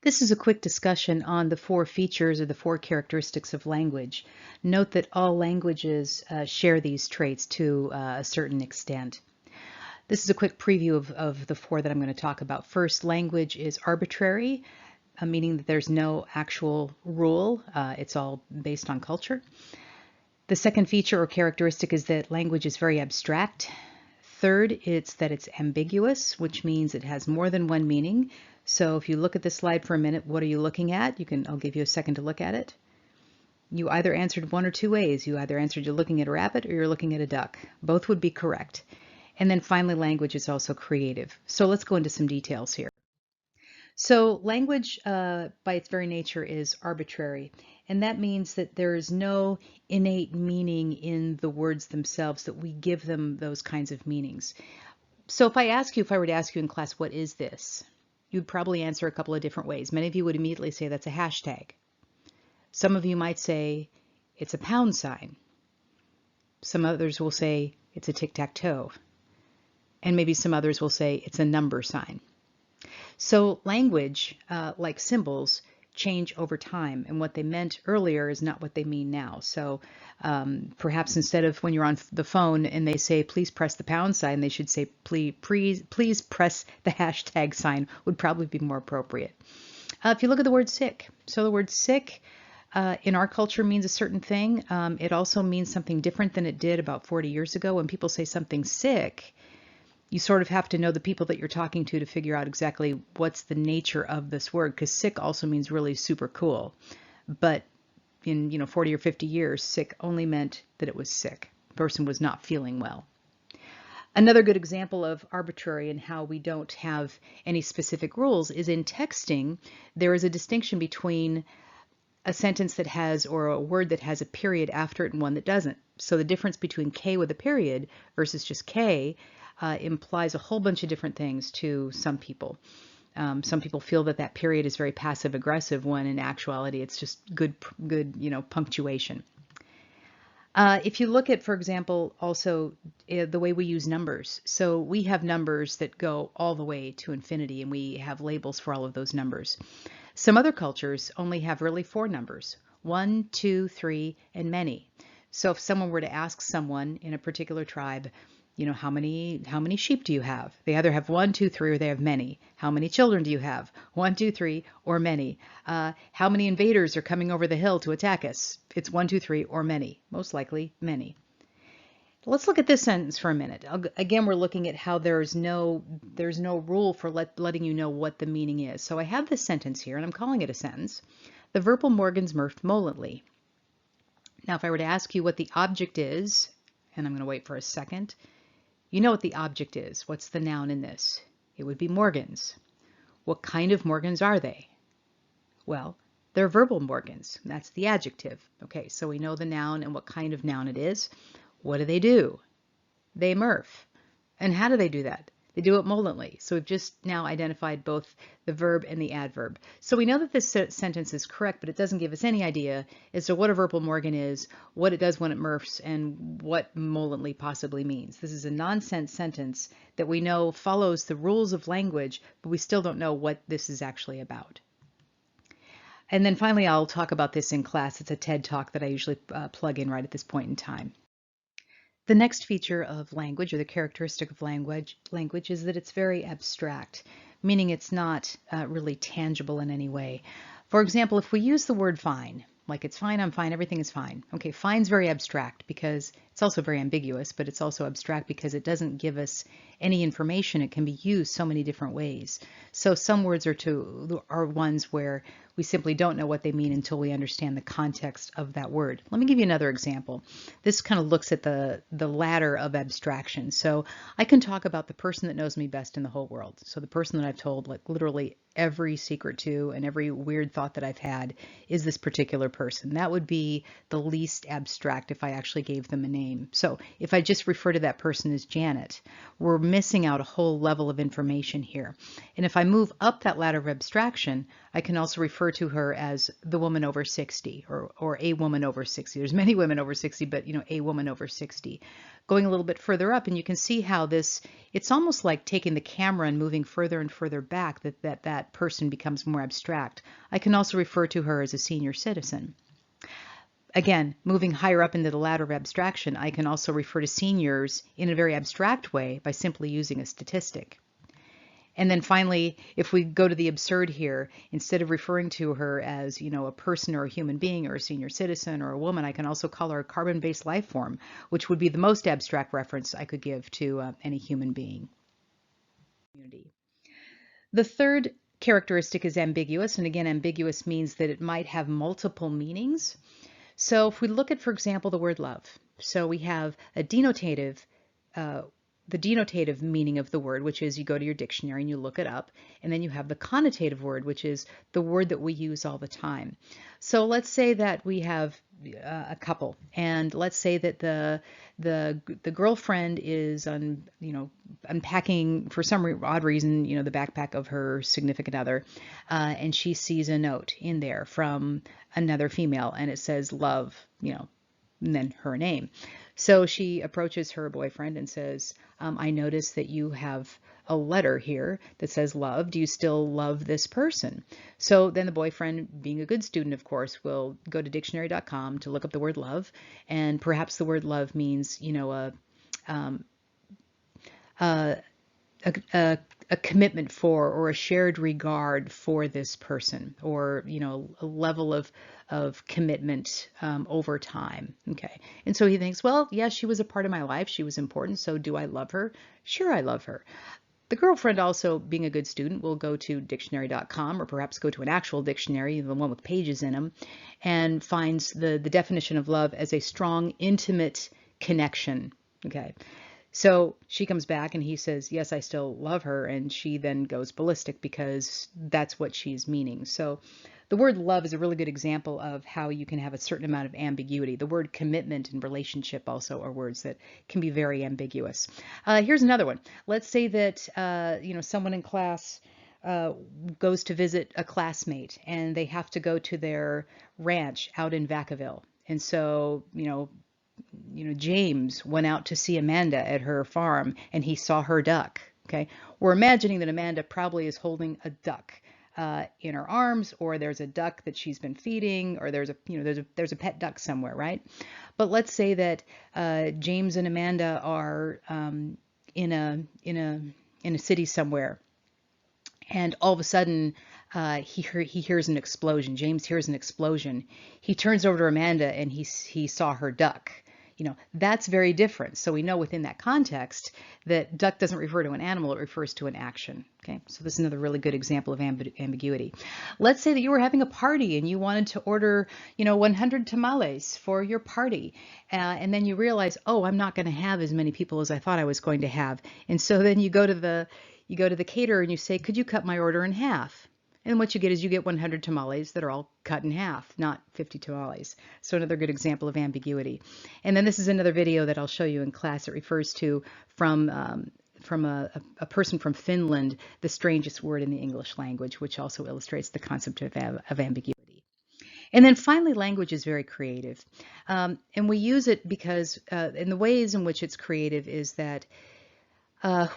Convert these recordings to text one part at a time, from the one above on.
This is a quick discussion on the four features or the four characteristics of language. Note that all languages share these traits to a certain extent. This is a quick preview of the four that I'm going to talk about. First, language is arbitrary, meaning that there's no actual rule. It's all based on culture. The second feature or characteristic is that language is very abstract. Third, it's that it's ambiguous, which means it has more than one meaning. So if you look at this slide for a minute, what are you looking at? I'll give you a second to look at it. You either answered one or two ways. You either answered you're looking at a rabbit or you're looking at a duck. Both would be correct. And then finally, language is also creative. So let's go into some details here. So language, by its very nature, is arbitrary. And that means that there is no innate meaning in the words themselves, that we give them those kinds of meanings. So if I were to ask you in class, what is this? You'd probably answer a couple of different ways. Many of you would immediately say that's a hashtag. Some of you might say it's a pound sign. Some others will say it's a tic-tac-toe. And maybe some others will say it's a number sign. So language, like symbols, change over time, and what they meant earlier is not what they mean now. So perhaps instead of when you're on the phone and they say, please press the pound sign, they should say, please press the hashtag sign would probably be more appropriate. If you look at the word sick, so the word sick in our culture means a certain thing. It also means something different than it did about 40 years ago. When people say something sick, you sort of have to know the people that you're talking to figure out exactly what's the nature of this word, because sick also means really super cool. But in 40 or 50 years, sick only meant that it was sick. The person was not feeling well. Another good example of arbitrary and how we don't have any specific rules is in texting. There is a distinction between a sentence that has, or a word that has a period after it and one that doesn't. So the difference between K with a period versus just K implies a whole bunch of different things to some people. Some people feel that period is very passive aggressive, when in actuality it's just good punctuation. If you look at, for example, also the way we use numbers. So we have numbers that go all the way to infinity, and we have labels for all of those numbers. Some other cultures only have really 4 numbers: 1, 2, 3, and many. So if someone were to ask someone in a particular tribe, how many sheep do you have? They either have 1, 2, 3, or they have many. How many children do you have? 1, 2, 3, or many. How many invaders are coming over the hill to attack us? It's 1, 2, 3, or many. Most likely, many. Let's look at this sentence for a minute. Again, we're looking at how there's no rule for letting you know what the meaning is. So I have this sentence here, and I'm calling it a sentence. The verbal Morgans murphed molently. Now, if I were to ask you what the object is, and I'm going to wait for a second, you know what the object is. What's the noun in this? It would be Morgans. What kind of Morgans are they? Well, they're verbal Morgans. That's the adjective. Okay, so we know the noun and what kind of noun it is. What do? They murph. And how do they do that? They do it molently. So we've just now identified both the verb and the adverb. So we know that this sentence is correct, but it doesn't give us any idea as to what a verbal Morgan is, what it does when it murphs, and what molently possibly means. This is a nonsense sentence that we know follows the rules of language, but we still don't know what this is actually about. And then finally, I'll talk about this in class. It's a TED Talk that I usually plug in right at this point in time. The next feature of language, or the characteristic of language is that it's very abstract, meaning it's not really tangible in any way. For example, if we use the word fine, like it's fine, I'm fine, everything is fine. Okay, fine's very abstract because it's also very ambiguous, but it's also abstract because it doesn't give us any information. It can be used so many different ways. So some words are ones where we simply don't know what they mean until we understand the context of that word. Let me give you another example. This kind of looks at the ladder of abstraction. So I can talk about the person that knows me best in the whole world. So the person that I've told like literally every secret to and every weird thought that I've had is this particular person. That would be the least abstract if I actually gave them a name. So if I just refer to that person as Janet, we're missing out a whole level of information here. And if I move up that ladder of abstraction, I can also refer to her as the woman over 60 or a woman over 60. There's many women over 60, but a woman over 60. Going a little bit further up, and you can see how it's almost like taking the camera and moving further and further back, that person becomes more abstract. I can also refer to her as a senior citizen. Again, moving higher up into the ladder of abstraction, I can also refer to seniors in a very abstract way by simply using a statistic. And then finally, if we go to the absurd here, instead of referring to her as, a person or a human being or a senior citizen or a woman, I can also call her a carbon-based life form, which would be the most abstract reference I could give to any human being. The third characteristic is ambiguous. And again, ambiguous means that it might have multiple meanings. So if we look at, for example, the word love, so we have a denotative, the denotative meaning of the word, which is you go to your dictionary and you look it up, and then you have the connotative word, which is the word that we use all the time. So let's say that we have a couple, and let's say that the girlfriend is unpacking for some odd reason, the backpack of her significant other, and she sees a note in there from another female, and it says love, and then her name. So she approaches her boyfriend and says, I notice that you have a letter here that says love. Do you still love this person? So then the boyfriend, being a good student, of course, will go to dictionary.com to look up the word love. And perhaps the word love means, a commitment for or a shared regard for this person, or a level of commitment over time. Okay, and so he thinks, well, yeah, she was a part of my life, she was important, so do I love her? Sure, I love her. The girlfriend, also being a good student, will go to dictionary.com or perhaps go to an actual dictionary, the one with pages in them, and finds the definition of love as a strong, intimate connection. Okay. So she comes back and he says, yes, I still love her. And she then goes ballistic because that's what she's meaning. So the word love is a really good example of how you can have a certain amount of ambiguity. The word commitment and relationship also are words that can be very ambiguous. Here's another one. Let's say that, someone in class goes to visit a classmate and they have to go to their ranch out in Vacaville. And so, James went out to see Amanda at her farm and he saw her duck. Okay, we're imagining that Amanda probably is holding a duck in her arms, or there's a duck that she's been feeding, or there's a pet duck somewhere, right? But let's say that James and Amanda are in a city somewhere, and all of a sudden he hears an explosion. James hears an explosion. He turns over to Amanda and he saw her duck. That's very different. So we know within that context that duck doesn't refer to an animal, it refers to an action. Okay, so this is another really good example of ambiguity. Let's say that you were having a party and you wanted to order, 100 tamales for your party. And then you realize, oh, I'm not going to have as many people as I thought I was going to have. And so then you go to the caterer and you say, could you cut my order in half? And what you get is you get 100 tamales that are all cut in half, not 50 tamales. So another good example of ambiguity. And then this is another video that I'll show you in class. It refers to from a person from Finland, the strangest word in the English language, which also illustrates the concept of ambiguity. And then finally, language is very creative. And we use it because in the ways in which it's creative is that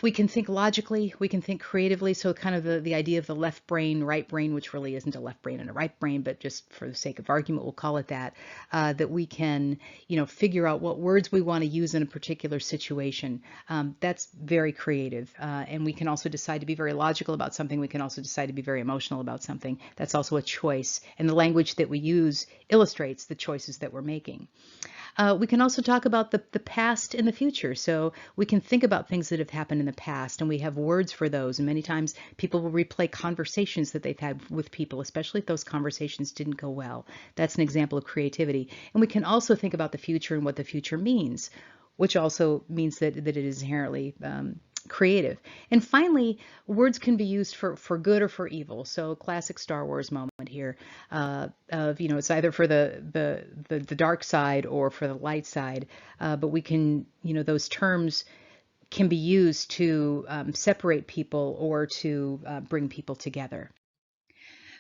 we can think logically, we can think creatively, so kind of the idea of the left brain, right brain, which really isn't a left brain and a right brain, but just for the sake of argument, we'll call it that, that we can, figure out what words we want to use in a particular situation. That's very creative. And we can also decide to be very logical about something. We can also decide to be very emotional about something. That's also a choice. And the language that we use illustrates the choices that we're making. We can also talk about the past and the future. So we can think about things that have happened in the past, and we have words for those. And many times people will replay conversations that they've had with people, especially if those conversations didn't go well. That's an example of creativity. And we can also think about the future and what the future means, which also means that it is inherently creative. And finally, words can be used for good or for evil. So classic Star Wars moment here of, it's either for the dark side or for the light side. But we can, those terms can be used to separate people or to bring people together.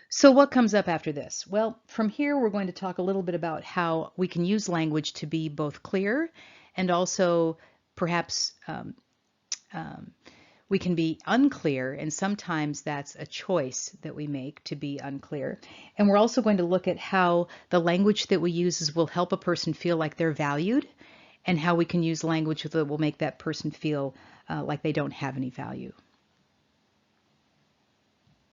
So what comes up after this? Well, from here we're going to talk a little bit about how we can use language to be both clear and also perhaps we can be unclear, and sometimes that's a choice that we make to be unclear. And we're also going to look at how the language that we use will help a person feel like they're valued, and how we can use language that will make that person feel like they don't have any value.